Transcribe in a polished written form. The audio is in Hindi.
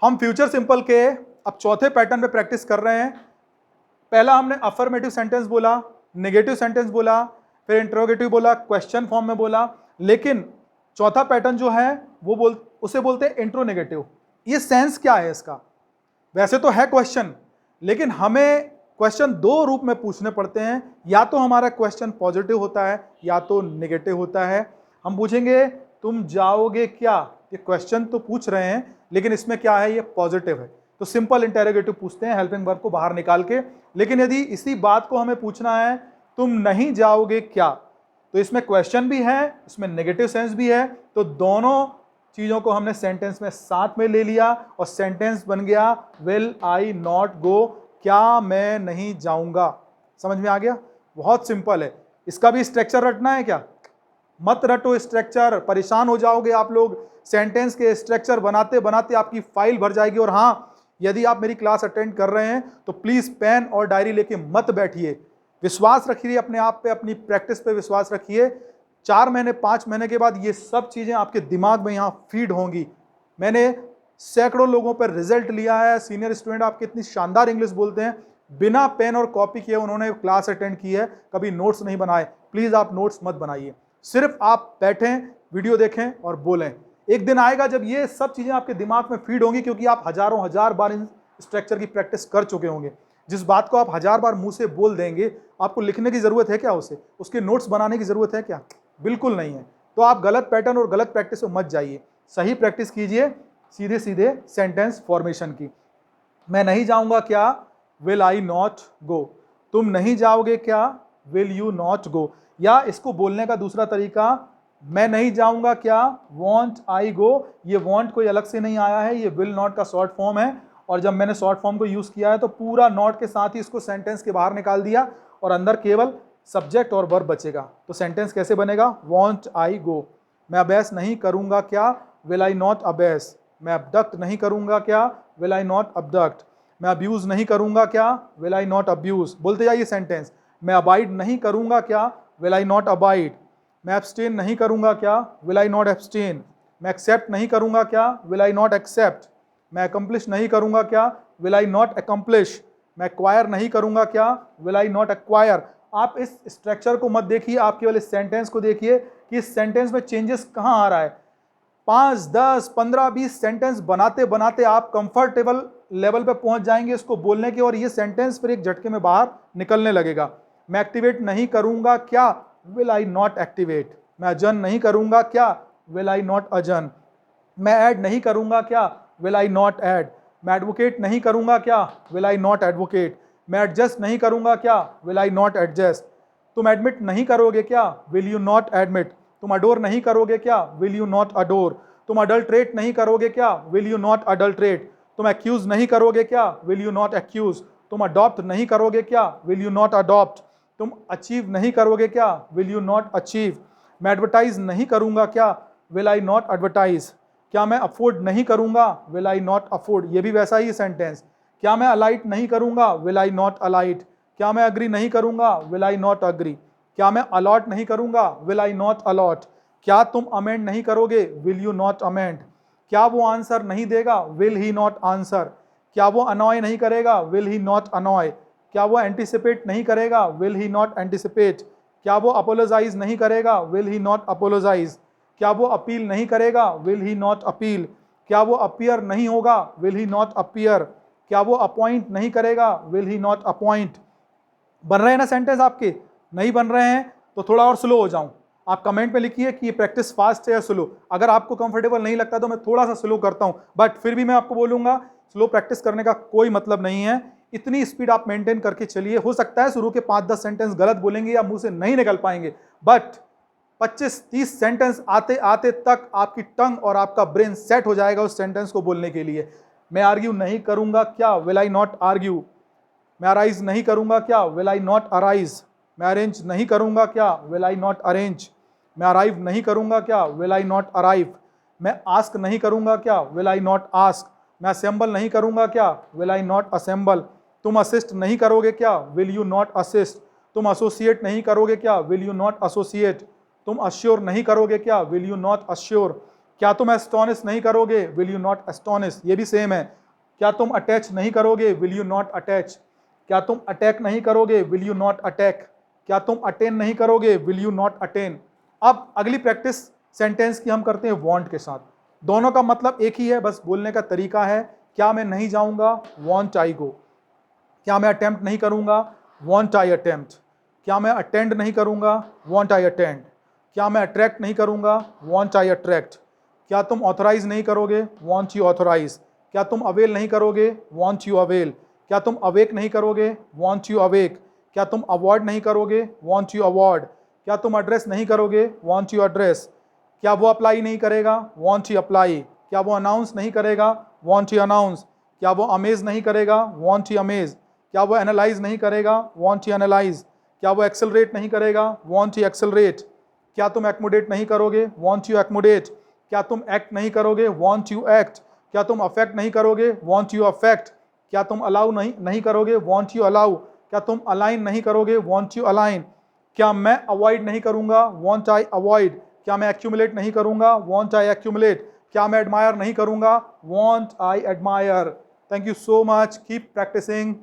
हम फ्यूचर सिंपल के अब चौथे पैटर्न पे प्रैक्टिस कर रहे हैं। पहला हमने अफर्मेटिव सेंटेंस बोला, नेगेटिव सेंटेंस बोला, फिर इंटरोगेटिव बोला, क्वेश्चन फॉर्म में बोला, लेकिन चौथा पैटर्न जो है वो उसे बोलते हैं इंट्रोनेगेटिव। ये सेंस क्या है इसका? वैसे तो है क्वेश्चन, लेकिन हमें क्वेश्चन दो रूप में पूछने पड़ते हैं, या तो हमारा क्वेश्चन पॉजिटिव होता है या तो नेगेटिव होता है। हम पूछेंगे तुम जाओगे क्या, ये क्वेश्चन तो पूछ रहे हैं लेकिन इसमें क्या है, ये पॉजिटिव है, तो सिंपल इंटेरोगेटिव पूछते हैं हेल्पिंग वर्ब को बाहर निकाल के। लेकिन यदि इसी बात को हमें पूछना है तुम नहीं जाओगे क्या, तो इसमें क्वेश्चन भी है, इसमें नेगेटिव सेंस भी है, तो दोनों चीजों को हमने सेंटेंस में साथ में ले लिया और सेंटेंस बन गया विल आई नॉट गो, क्या मैं नहीं जाऊंगा। समझ में आ गया? बहुत सिंपल है। इसका भी स्ट्रक्चर रटना है क्या? मत रटो स्ट्रक्चर, परेशान हो जाओगे आप लोग। सेंटेंस के स्ट्रक्चर बनाते बनाते आपकी फाइल भर जाएगी। और हाँ, यदि आप मेरी क्लास अटेंड कर रहे हैं तो प्लीज पेन और डायरी लेके मत बैठिए। विश्वास रखिए अपने आप पे, अपनी प्रैक्टिस पे विश्वास रखिए। 4 महीने 5 महीने के बाद ये सब चीजें आपके दिमाग में यहाँ फीड होंगी। मैंने सैकड़ों लोगों पर रिजल्ट लिया है। सीनियर स्टूडेंट आपके इतनी शानदार इंग्लिश बोलते हैं, बिना पेन और कॉपी किए उन्होंने क्लास अटेंड की है, कभी नोट्स नहीं बनाए। प्लीज आप नोट्स मत बनाइए, सिर्फ आप बैठें, वीडियो देखें और बोलें। एक दिन आएगा जब ये सब चीजें आपके दिमाग में फीड होंगी, क्योंकि आप हजारों हजार बार इन स्ट्रक्चर की प्रैक्टिस कर चुके होंगे। जिस बात को आप 1000 बार मुंह से बोल देंगे, आपको लिखने की जरूरत है क्या? उसे उसके नोट्स बनाने की जरूरत है क्या? बिल्कुल नहीं है। तो आप गलत पैटर्न और गलत प्रैक्टिस में मत जाइए, सही प्रैक्टिस कीजिए सीधे सीधे सेंटेंस फॉर्मेशन की। मैं नहीं जाऊंगा क्या, विल आई नॉट गो। तुम नहीं जाओगे क्या, विल यू नॉट गो। या इसको बोलने का दूसरा तरीका, मैं नहीं जाऊंगा क्या, वॉन्ट आई गो। ये वॉन्ट कोई अलग से नहीं आया है, ये विल नॉट का शॉर्ट फॉर्म है। और जब मैंने शॉर्ट फॉर्म को यूज किया है तो पूरा नॉट के साथ ही इसको सेंटेंस के बाहर निकाल दिया और अंदर केवल सब्जेक्ट और वर्ब बचेगा। तो सेंटेंस कैसे बनेगा? वॉन्ट आई गो। मैं अभ्यास नहीं करूंगा क्या, विल आई नॉट अबेस। मैं अबडक्ट नहीं करूंगा क्या, विल आई नॉट अबडक्ट। मैं अब्यूज नहीं करूंगा क्या, विल आई नॉट अब्यूज। बोलते जाइए सेंटेंस। मैं अबाइड नहीं करूंगा क्या, विल आई नॉट अबाइड। मैं एब्सटेन नहीं करूंगा क्या, विल आई नॉट एब्सटेन। मैं एक्सेप्ट नहीं करूंगा क्या, विल आई नॉट एक्सेप्ट। मैं अकम्प्लिश नहीं करूंगा क्या, विल आई नॉट अकम्प्लिश। मैं एक्वायर नहीं करूंगा क्या, विल आई नॉट एक्वायर। आप इस स्ट्रक्चर को मत देखिए, आप केवल इस सेंटेंस को देखिए कि इस सेंटेंस में चेंजेस कहाँ आ रहा है। 5, 10, 15, 20 सेंटेंस बनाते बनाते आप कंफर्टेबल लेवल पे पहुंच जाएंगे इसको बोलने के, और ये सेंटेंस फिर एक झटके में बाहर निकलने लगेगा। मैं एक्टिवेट नहीं करूंगा क्या, विल आई नॉट एक्टिवेट। मैं अजन नहीं करूंगा क्या, विल आई नॉट अजन। मैं ऐड नहीं करूंगा क्या, विल आई नॉट ऐड। मैं एडवोकेट नहीं करूंगा क्या, विल आई नॉट एडवोकेट। मैं एडजस्ट नहीं करूंगा क्या, विल आई नॉट एडजस्ट। तुम एडमिट नहीं करोगे क्या, विल यू नॉट एडमिट। तुम अडोर नहीं करोगे क्या, विल यू नॉट अडोर। तुम अडल्ट्रेट नहीं करोगे क्या, विल यू नॉट अडल्ट्रेट। तुम एक्यूज नहीं करोगे क्या, विल यू नॉट एक्यूज। तुम अडॉप्ट नहीं करोगे क्या, विल यू नॉट अडॉप्ट। तुम अचीव नहीं करोगे क्या, विल यू नॉट अचीव। मैं एडवर्टाइज नहीं करूंगा क्या, विल आई नॉट एडवर्टाइज। क्या मैं अफोर्ड नहीं करूंगा, विल आई नॉट अफोर्ड। ये भी वैसा ही सेंटेंस। क्या मैं अलाइट नहीं करूंगा, विल आई नॉट अलाइट। क्या मैं अग्री नहीं करूंगा, विल आई नॉट अग्री। क्या मैं अलॉट नहीं करूंगा, विल आई नॉट अलॉट। क्या तुम अमेंड नहीं करोगे, विल यू नॉट अमेंड। क्या वो आंसर नहीं देगा, विल ही नॉट आंसर। क्या वो अनॉय नहीं करेगा, विल ही नॉट अनॉय। क्या वो एंटिसिपेट नहीं करेगा, विल ही नॉट एंटिसिपेट। क्या वो अपोलोजाइज नहीं करेगा, विल ही नॉट अपोलोजाइज। क्या वो अपील नहीं करेगा, विल ही नॉट अपील। क्या वो अपीयर नहीं होगा, विल ही नॉट अपीयर। क्या वो अपॉइंट नहीं करेगा, विल ही नॉट अपॉइंट। बन रहे हैं ना सेंटेंस आपके? नहीं बन रहे हैं तो थोड़ा और स्लो हो जाऊं? आप कमेंट में लिखिए कि ये प्रैक्टिस फास्ट है या स्लो। अगर आपको कंफर्टेबल नहीं लगता तो मैं थोड़ा सा स्लो करता हूं, बट फिर भी मैं आपको बोलूंगा स्लो प्रैक्टिस करने का कोई मतलब नहीं है। इतनी स्पीड आप मेंटेन करके चलिए। हो सकता है शुरू के 5-10 सेंटेंस गलत बोलेंगे या मुंह से नहीं निकल पाएंगे, बट 25-30 सेंटेंस आते आते तक आपकी टंग और आपका ब्रेन सेट हो जाएगा उस सेंटेंस को बोलने के लिए। मैं आर्ग्यू नहीं करूंगा क्या, विल आई नॉट आर्ग्यू। मैं अराइज नहीं करूंगा क्या, विल आई नॉट अराइज। मैं अरेंज नहीं करूंगा क्या, विल आई नॉट अरेंज। मैं अराइव नहीं करूंगा क्या, विल आई नॉट अराइव। मैं आस्क नहीं करूंगा क्या, विल आई नॉट आस्क। मैं असेंबल नहीं करूंगा क्या, विल आई नॉट असेंबल। तुम असिस्ट नहीं करोगे क्या, विल यू नॉट असिस्ट। तुम एसोसिएट नहीं करोगे क्या, विल यू नॉट एसोसिएट। तुम अश्योर नहीं करोगे क्या, विल यू नॉट अश्योर। क्या तुम एस्टोनिश नहीं करोगे, विल यू नॉट एस्टोनिश, ये भी सेम है। क्या तुम अटैच नहीं करोगे, विल यू नॉट अटैच। क्या तुम अटैक नहीं करोगे, विल यू नॉट अटैक। क्या तुम अटेन नहीं करोगे, विल यू नॉट अटेन। अब अगली प्रैक्टिस सेंटेंस की हम करते हैं वांट के साथ। दोनों का मतलब एक ही है, बस बोलने का तरीका है। क्या मैं नहीं जाऊंगा, वांट आई गो। क्या मैं अटेम्प्ट नहीं करूंगा, वांट आई अटेम्प्ट। क्या मैं अटेंड नहीं करूंगा, वांट आई अटेंड। क्या मैं अट्रैक्ट नहीं करूंगा, वांट आई अट्रैक्ट। क्या तुम ऑथराइज नहीं करोगे, वांट यू ऑथराइज। क्या तुम अवेल नहीं करोगे, वांट यू अवेल। क्या तुम अवेक नहीं करोगे, वांट यू अवेक। क्या तुम अवॉर्ड नहीं करोगे, वांट यू अवॉर्ड। क्या तुम एड्रेस नहीं करोगे, वांट यू एड्रेस। क्या वो अप्लाई नहीं करेगा, वांट यू अप्लाई। क्या वो अनाउंस नहीं करेगा, वांट यू अनाउंस। क्या वो अमेज नहीं करेगा, वांट यू अमेज। क्या वो एनालाइज नहीं करेगा, वांट यू एनालाइज। क्या वो एक्सेलरेट नहीं करेगा, वांट यू एक्सेलरेट। क्या तुम एक्मोडेट नहीं करोगे, वांट यू एक्मोडेट। क्या तुम एक्ट नहीं करोगे, वांट यू एक्ट। क्या तुम अफेक्ट नहीं करोगे, वांट यू अफेक्ट। क्या तुम अलाउ नहीं करोगे, वांट यू अलाउ। क्या तुम अलाइन नहीं करोगे, वांट यू अलाइन। क्या मैं अवॉइड नहीं करूंगा, वांट आई अवॉइड। क्या मैं एक्यूमुलेट नहीं करूंगा, वांट आई एक्यूमुलेट। क्या मैं एडमायर नहीं करूंगा, want I admire. Thank you so much, keep practising.